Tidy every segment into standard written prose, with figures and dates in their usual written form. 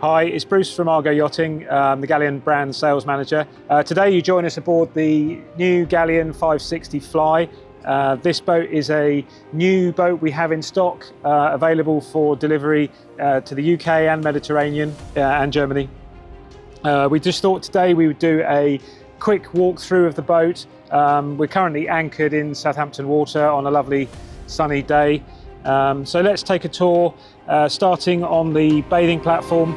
Hi, it's Bruce from Argo Yachting, the Galeon brand sales manager. Today you join us aboard the new Galeon 560 Fly. This boat is a new boat we have in stock, available for delivery to the UK and Mediterranean and Germany. We just thought today we would do a quick walkthrough of the boat. We're currently anchored in Southampton water on a lovely sunny day. So let's take a tour, starting on the bathing platform.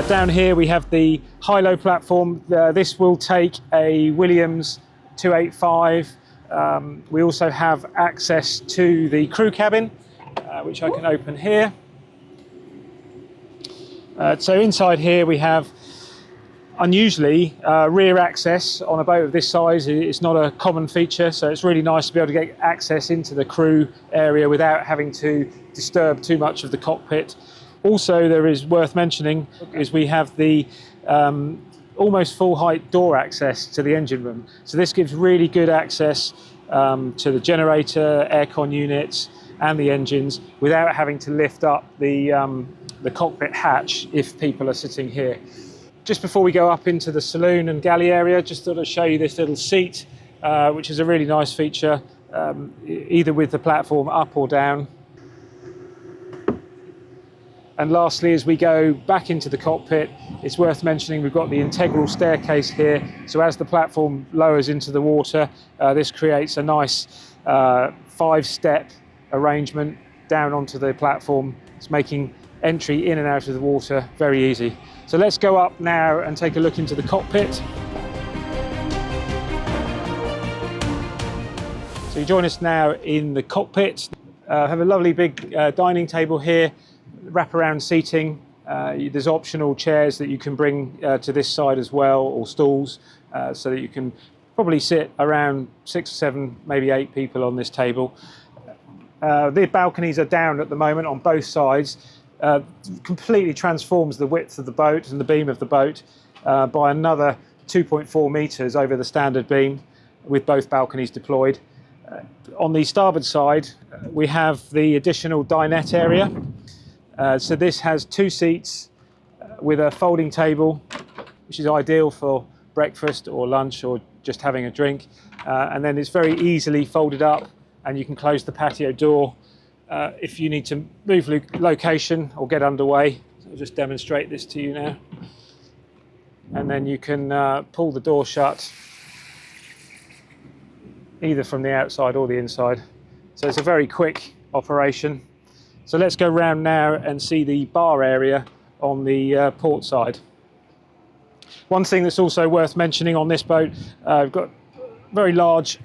Down here we have the high-low platform. This will take a Williams 285. We also have access to the crew cabin, which I can open here. So inside here we have, unusually, rear access on a boat of this size. It's not a common feature, so it's really nice to be able to get access into the crew area without having to disturb too much of the cockpit. Also, there is worth mentioning is we have the almost full height door access to the engine room. So this gives really good access to the generator, aircon units and the engines without having to lift up the cockpit hatch if people are sitting here. Just before we go up into the saloon and galley area, just thought I'd show you this little seat, which is a really nice feature, either with the platform up or down. And lastly, as we go back into the cockpit, it's worth mentioning we've got the integral staircase here. So as the platform lowers into the water, this creates a nice 5-step arrangement down onto the platform. It's making entry in and out of the water very easy. So let's go up now and take a look into the cockpit. So you join us now in the cockpit. Have a lovely big dining table here, wraparound seating. There's optional chairs that you can bring to this side as well, or stools, so that you can probably sit around 6 or 7, maybe 8 people on this table. The balconies are down at the moment on both sides. Completely transforms the width of the boat and the beam of the boat by another 2.4 meters over the standard beam with both balconies deployed. On the starboard side, we have the additional dinette area. So this has 2 seats with a folding table, which is ideal for breakfast or lunch or just having a drink. And then it's very easily folded up and you can close the patio door if you need to move location or get underway. So I'll just demonstrate this to you now. And then you can pull the door shut either from the outside or the inside. So it's a very quick operation. So let's go round now and see the bar area on the port side. One thing that's also worth mentioning on this boat, we've got a very large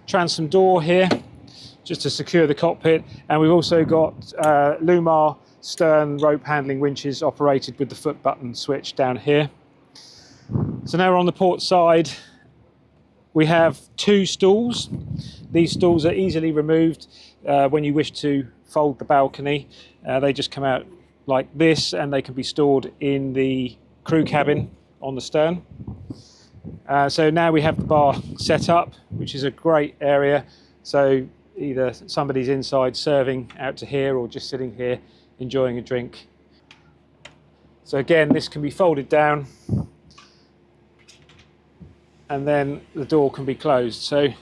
transom door here just to secure the cockpit, and we've also got Lumar stern rope handling winches operated with the foot button switch down here. So now we're on the port side. We have 2 stools. These stools are easily removed when you wish to fold the balcony. They just come out like this and they can be stored in the crew cabin on the stern. So now we have the bar set up, which is a great area. So either somebody's inside serving out to here or just sitting here enjoying a drink. So again, this can be folded down and then the door can be closed. So it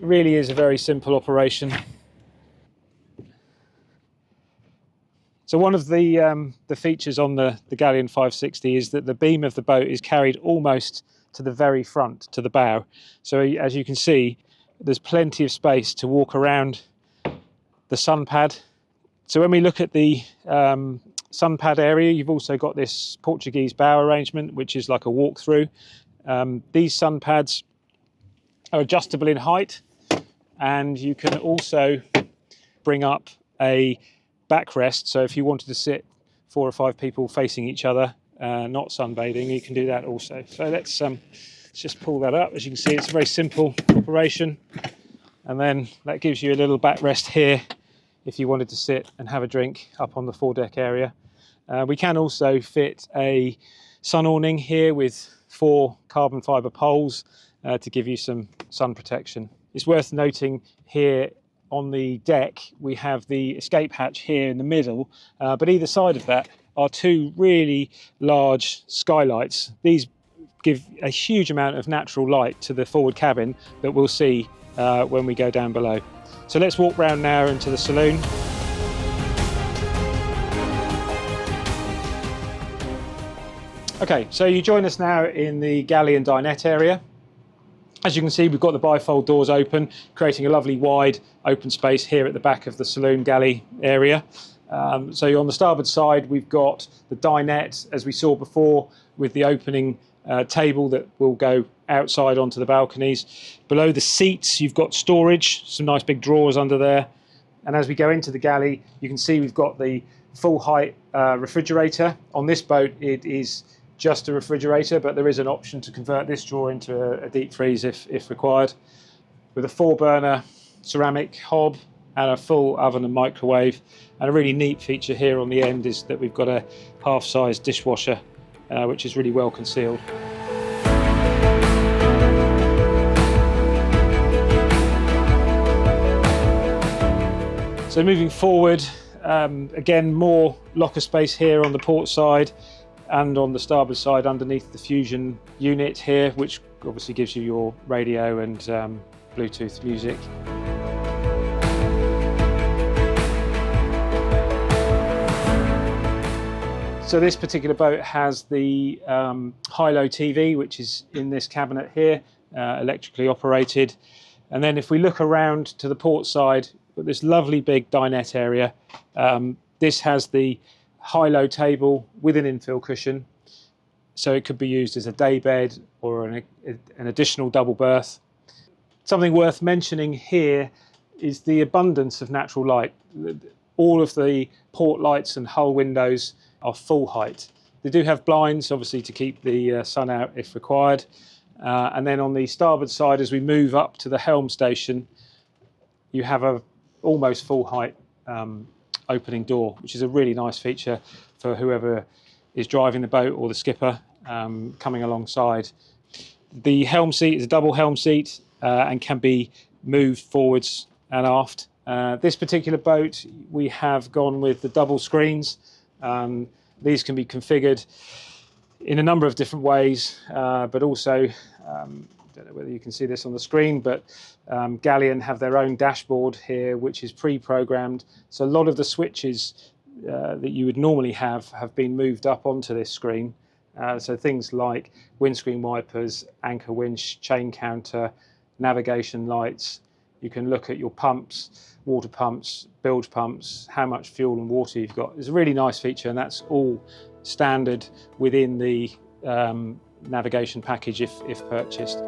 really is a very simple operation. So one of the features on the Galeon 560 is that the beam of the boat is carried almost to the very front, to the bow. So as you can see, there's plenty of space to walk around the sun pad. So when we look at the sun pad area, you've also got this Portuguese bow arrangement, which is like a walk-through. These sun pads are adjustable in height, and you can also bring up a backrest. So if you wanted to sit 4 or 5 people facing each other, not sunbathing, you can do that also. So let's just pull that up. As you can see, it's a very simple operation. And then that gives you a little backrest here if you wanted to sit and have a drink up on the foredeck area. We can also fit a sun awning here with 4 carbon fibre poles to give you some sun protection. It's worth noting here on the deck, we have the escape hatch here in the middle, but either side of that are two really large skylights. These give a huge amount of natural light to the forward cabin that we'll see when we go down below. So let's walk round now into the saloon. Okay, so you join us now in the Galeon dinette area. As you can see, we've got the bifold doors open, creating a lovely wide open space here at the back of the saloon galley area. So on the starboard side, we've got the dinette, as we saw before, with the opening table that will go outside onto the balconies. Below the seats, you've got storage, some nice big drawers under there. And as we go into the galley, you can see we've got the full height refrigerator. On this boat, it is just a refrigerator, but there is an option to convert this drawer into a deep freeze if required. With a 4-burner ceramic hob and a full oven and microwave. And a really neat feature here on the end is that we've got a half-size dishwasher, which is really well concealed. So moving forward, again, more locker space here on the port side and on the starboard side underneath the fusion unit here, which obviously gives you your radio and Bluetooth music. So this particular boat has the high-low TV, which is in this cabinet here, electrically operated. And then if we look around to the port side, got this lovely big dinette area. This has the high-low table with an infill cushion, so it could be used as a day bed or an additional double berth. Something worth mentioning here is the abundance of natural light. All of the port lights and hull windows are full height. They do have blinds, obviously, to keep the sun out if required. And then on the starboard side, as we move up to the helm station, you have a almost full height opening door, which is a really nice feature for whoever is driving the boat or the skipper coming alongside. The helm seat is a double helm seat and can be moved forwards and aft. This particular boat, we have gone with the double screens. These can be configured in a number of different ways, but also, I don't know whether you can see this on the screen, but Galeon have their own dashboard here, which is pre-programmed. So a lot of the switches that you would normally have been moved up onto this screen. So things like windscreen wipers, anchor winch, chain counter, navigation lights. You can look at your pumps, water pumps, bilge pumps, how much fuel and water you've got. It's a really nice feature, and that's all standard within the navigation package if purchased.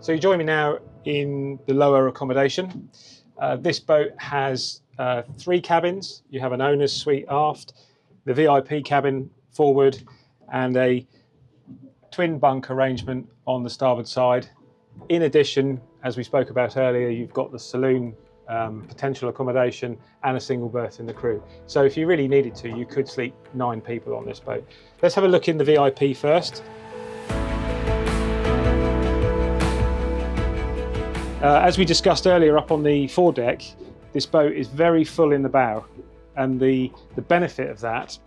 So you join me now in the lower accommodation. This boat has 3 cabins. You have an owner's suite aft, the VIP cabin forward, and a twin bunk arrangement on the starboard side. In addition, as we spoke about earlier, you've got the saloon potential accommodation and a single berth in the crew. So if you really needed to, you could sleep 9 people on this boat. Let's have a look in the VIP first. As we discussed earlier up on the foredeck, this boat is very full in the bow, and the benefit of that,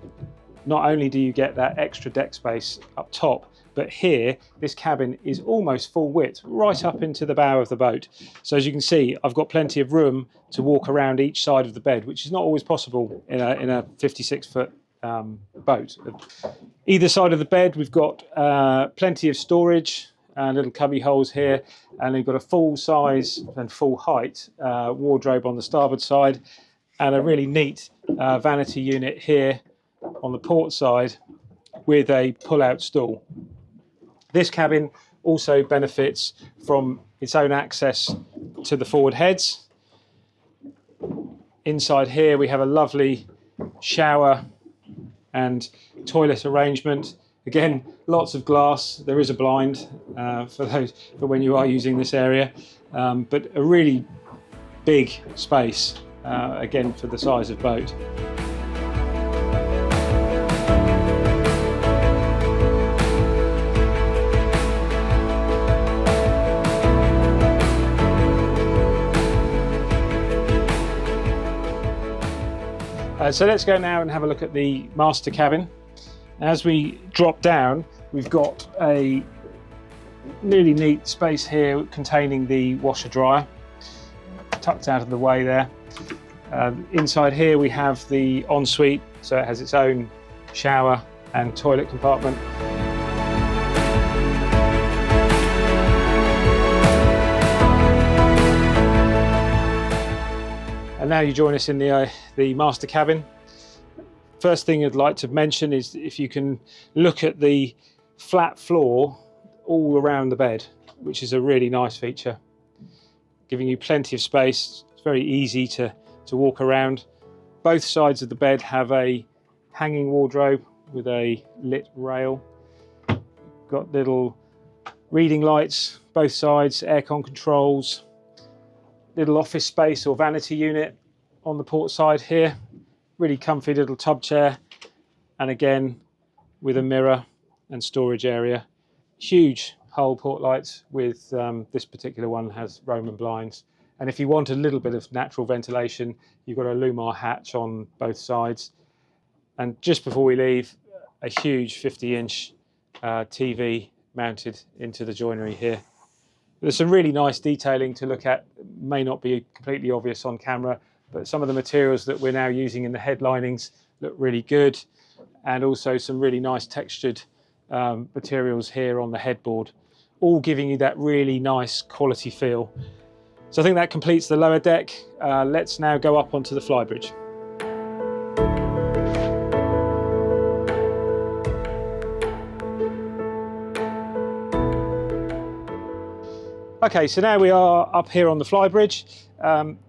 not only do you get that extra deck space up top, but here this cabin is almost full width right up into the bow of the boat. So as you can see, I've got plenty of room to walk around each side of the bed, which is not always possible in a 56-foot boat. Either side of the bed, we've got plenty of storage and little cubby holes here, and we've got a full size and full height wardrobe on the starboard side, and a really neat vanity unit here on the port side with a pull-out stool. This cabin also benefits from its own access to the forward heads. Inside here we have a lovely shower and toilet arrangement. Again, lots of glass. There is a blind for when you are using this area, but a really big space again for the size of boat. So let's go now and have a look at the master cabin. As we drop down, we've got a really neat space here containing the washer dryer, tucked out of the way there. Inside here we have the ensuite, so it has its own shower and toilet compartment. And now you join us in the master cabin. First thing I'd like to mention is if you can look at the flat floor all around the bed, which is a really nice feature, giving you plenty of space. It's very easy to walk around. Both sides of the bed have a hanging wardrobe with a lit rail. Got little reading lights both sides, aircon controls, little office space or vanity unit on the port side here. Really comfy little tub chair, and again with a mirror and storage area. Huge hull port lights with this particular one has Roman blinds, and if you want a little bit of natural ventilation, you've got a Lumar hatch on both sides. And just before we leave, a huge 50-inch TV mounted into the joinery here. There's some really nice detailing to look at. May not be completely obvious on camera, but some of the materials that we're now using in the headlinings look really good, and also some really nice textured materials here on the headboard, all giving you that really nice quality feel. So I think that completes the lower deck. Let's now go up onto the flybridge. Okay, so now we are up here on the flybridge.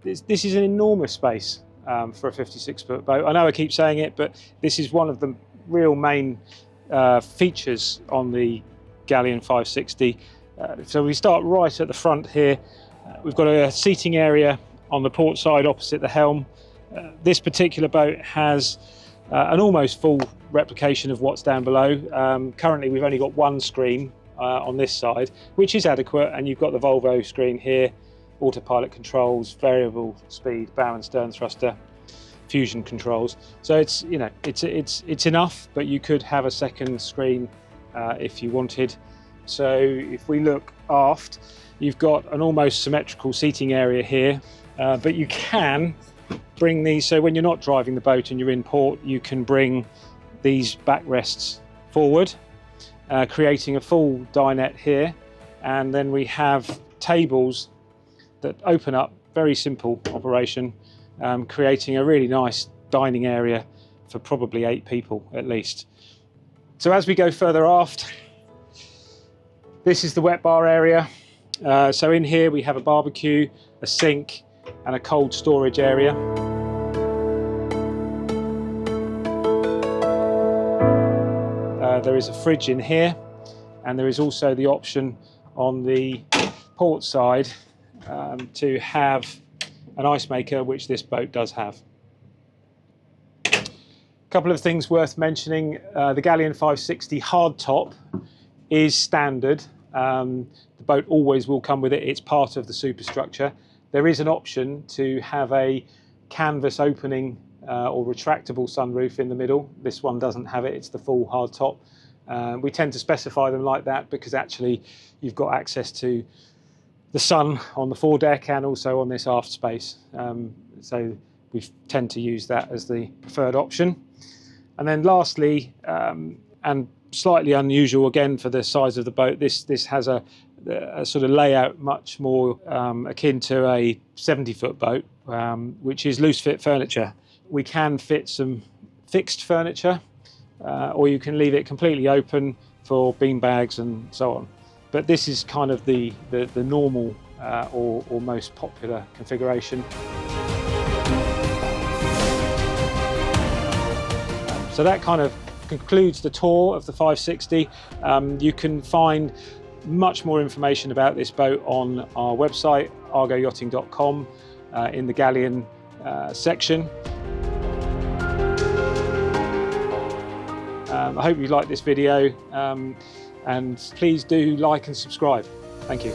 This is an enormous space for a 56-foot boat. I know I keep saying it, but this is one of the real main features on the Galeon 560. So we start right at the front here. We've got a seating area on the port side opposite the helm. This particular boat has an almost full replication of what's down below. Currently we've only got one screen on this side, which is adequate, and you've got the Volvo screen here, autopilot controls, variable speed, bow and stern thruster, fusion controls. So it's, you know, it's enough, but you could have a second screen if you wanted. So if we look aft, you've got an almost symmetrical seating area here, but you can bring these, so when you're not driving the boat and you're in port, you can bring these backrests forward, creating a full dinette here. And then we have tables that open up, very simple operation, creating a really nice dining area for probably 8 people at least. So as we go further aft, this is the wet bar area. So in here we have a barbecue, a sink and a cold storage area. There is a fridge in here, and there is also the option on the port side to have an ice maker, which this boat does have. A couple of things worth mentioning. The Galeon 560 hardtop is standard. The boat always will come with it. It's part of the superstructure. There is an option to have a canvas opening or retractable sunroof in the middle. This one doesn't have it. It's the full hardtop. We tend to specify them like that because actually you've got access to the sun on the foredeck and also on this aft space. So we tend to use that as the preferred option. And then lastly, and slightly unusual again for the size of the boat, this has a sort of layout much more akin to a 70-foot boat, which is loose fit furniture. We can fit some fixed furniture, or you can leave it completely open for bean bags and so on. But this is kind of the normal or most popular configuration. So that kind of concludes the tour of the 560. You can find much more information about this boat on our website, argoyachting.com, in the Galeon section. I hope you liked this video, and please do like and subscribe. Thank you.